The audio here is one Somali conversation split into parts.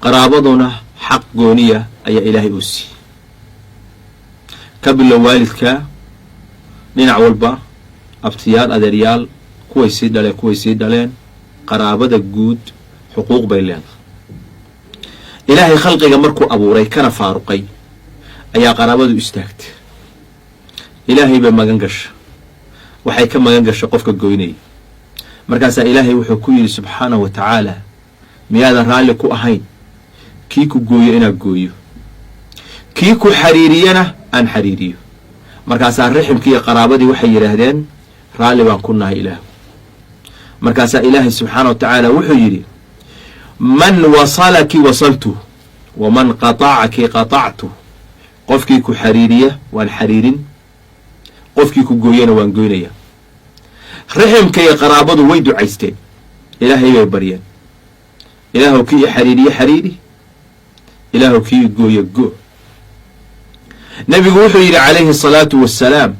qaraabaduna xaq gooniya ayaa ilaahay uu siiyey ka bilow waalidka dhinac walba abtiyaal adeeryaal kuway sii dhaleen qaraabada guud xuquuq bay leedahay ilaahay khalqiga markuu abuuray kana faaruqay ayaa qaraabadu istaagtay ilaahay bay magan gasha waxay ka magan gasha qofka goynaya markaasaa ilaahay wuxuu ku yidhi subxaanahu wa tacaala miyaadan raalli ku ahayn kii ku gooyo inaad gooyo kii ku xariiriyana aan xariiriyo markaasaa riximkii iyo qaraabadii waxay yidhaahdeen raalli baan ku nahay ilaahu markaasaa ilaahay subxaana wa tacaala wuxuu yidhi man wasalaki wasaltu waman qatacaki qatactu qofkii ku xariiriya waan xariirin qofkii ku gooyana waan goynaya riximka iyo qaraabadu way ducaysteen ilaahay bay baryeen ilaahu kii xariiriye xariiri ilaahu kii gooye go nabigu wuxuu yidhi calayhi الصalaatu wassalaam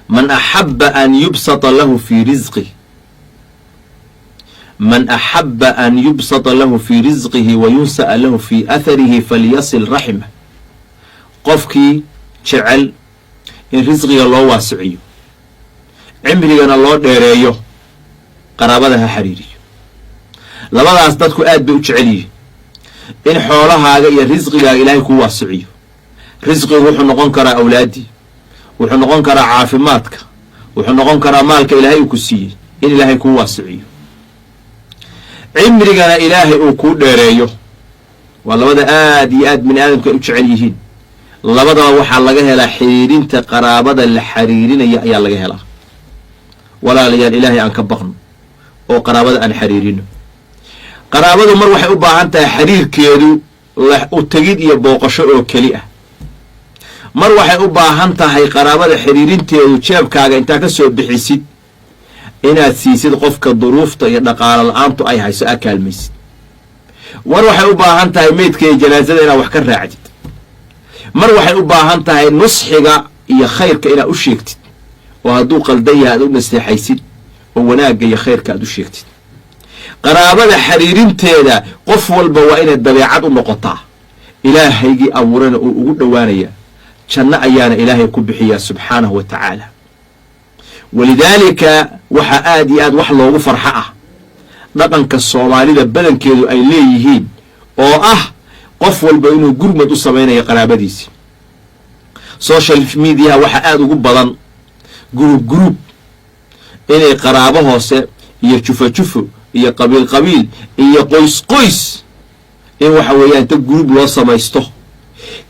man axaba an yubsata lahu fii risqih man axaba an yubsata lahu fii risqihi wayunsa'a lahu fii atharihi falyasil raximah qofkii jecel in risqiga loo waasiciyo cimrigana loo dheereeyo qaraabada ha xariiriyo labadaas dadku aad bay u jecel yihiin in xoolahaaga iyo risqigaaga ilaahay kuu waasiciyo risqigu wuxuu noqon karaa awlaaddii wuxuu noqon karaa caafimaadka wuxuu noqon karaa maalka ilaahay uu ku siiyey in ilaahay kuu waasiciyo cimrigana ilaahay uu kuu dheereeyo waa labada aad iyo aad bini aadamku ay u jecel yihiin labadaba waxaa laga helaa xiriirinta qaraabada la xariirinaya ayaa laga helaa walaalayaal ilaahay aan ka baqno oo qaraabada aan xariirino qaraabadu mar waxay u baahan tahay xiriirkeedu u tegid iyo booqasho oo keli ah mar waxay u baahan tahay qaraabada xiriirinteedu jeebkaaga intaa ka soo bixisid inaad siisid qofka duruufta iyo dhaqaalo la-aantu ay hayso aa kaalmaysid mar waxay u baahan tahay meydka iyo janaasada inaad wax ka raacdid mar waxay u baahan tahay nusxiga iyo khayrka inaad u sheegtid oo hadduu qaldan yahay aad u nasteexaysid oo wanaagga iyo khayrka aad u sheegtid qaraabada xiriirinteeda qof walba waa inay dabeecad u noqotaa ilaahaygii abuurana uu ugu dhowaanayaa janno ayaana ilaahay ku bixiyaa subxaanahu wa tacaala walidaalika waxaa aad iyo aad wax loogu farxo ah dhaqanka soomaalida badankeedu ay leeyihiin oo ah qof walba inuu gurmad u samaynayo qaraabadiisii social mediaha waxaa aada ugu badan guruub inay qaraabo hoose iyo jufo iyo qabiil iyo qoys in waxa weeyaan inta guruub loo samaysto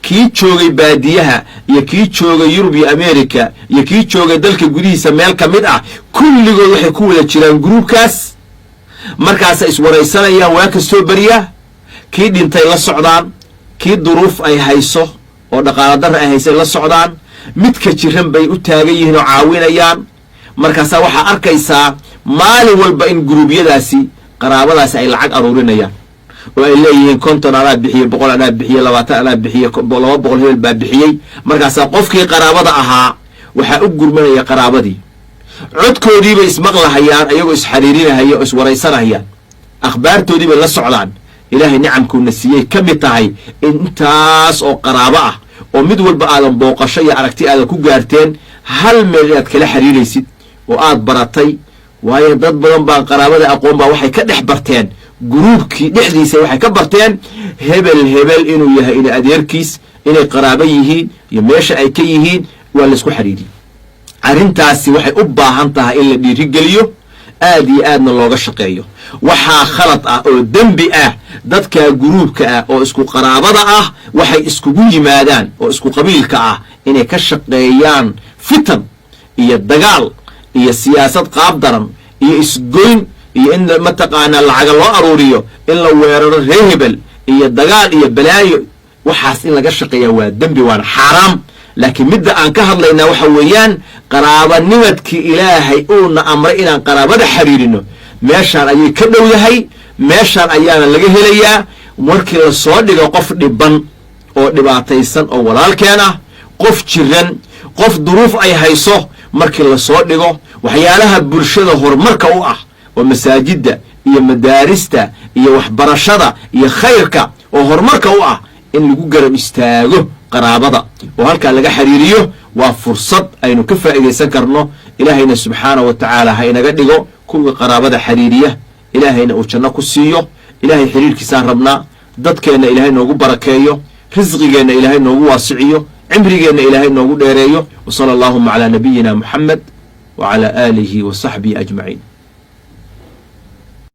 kii joogay baadiyaha iyo kii joogay yurub iyo america iyo kii joogay dalka gudihiisa meel ka mid ah kulligood waxay ku wada jiraan guruubkaas markaasa iswaraysanayaan waa kastoo beriya kii dhintay la socdaan kii duruuf ay hayso oo dhaqaalo darra ay haysay la socdaan midka jiran bay u taagan yihiin oo caawinayaan markaasaa waxaa arkaysaa maalin walba in guruubyadaasi qaraabadaasi ay lacag aruurinayaan oo ay leeyihiin 50 anaa bixiyey 100 anaa bixiyey 20 anaa bixiyey 200 hebel baa bixiyey markaasaa qofkii qaraabada ahaa waxaa u gurmanaya qaraabadii codkoodiibay ismaqlahayaan ayagoo isxariirinahaya oo iswaraysanahayaan akhbaartoodii bay la socdaan ilaahay nicamkuuna siiyey ka mid tahay intaas oo qaraabo ah oo mid walba aadan booqasho iyo aragti aadan ku gaarteen hal meel inaad kala xiriiraysid oo aad baratay waayo dad badan baa qaraabada aqoon baa waxay ka dhex barteen guruubkii dhexdiisa waxay ka barteen hebel inuu yahay ina adeerkiis inay qaraabo yihiin iyo meesha ay ka yihiin waa laysku xiriiriyey arrintaasi waxay u baahan tahay in la dhiirigeliyo aad iyo aadna looga shaqeeyo waxaa khalad ah oo dembi ah dadka guruubka ah oo isku qaraabada ah waxay iskugu yimaadaan oo isku qabiilka ah inay ka shaqeeyaan fitan iyo dagaal iyo siyaasad qaab daran iyo isgoyn iyo in mataqaanaa lacaga loo aruuriyo in la weeraro reer hebel iyo dagaal iyo balaayo waxaas in laga shaqeeya waa dembi waana xaaraam laakiin midda aan ka hadlaynaa waxa weeyaan qaraabanimadkii ilaahay uuna amray inaan qaraabada xiriirino meeshaan ayay ka dhow yahay meeshaan ayaana laga helayaa markii la soo dhigo qof dhiban oo dhibaataysan oo walaalkeen ah qof jiran qof duruuf ay hayso markii la soo dhigo waxyaalaha bulshada horumarka u ah oo masaajidda iyo madaarista iyo waxbarashada iyo khayrka oo horumarka u ah in lagu garab istaago qaraabada oo halkaa laga xiriiriyo waa fursad aynu ka faa'iidaysan karno ilaahayna subxaanahu wa tacaala ha inaga dhigo kuwa qaraabada xiriiriya ilaahayna uu janno ku siiyo ilaahay xiriirkiisaan rabnaa dadkeenna ilaahay noogu barakeeyo risqigeenna ilaahay noogu waasiciyo cimrigeenna ilaahay noogu dheereeyo wa sala allaahuma calaa nabiyina muxamed wa calaa aalihi wa saxbihi ajmaciin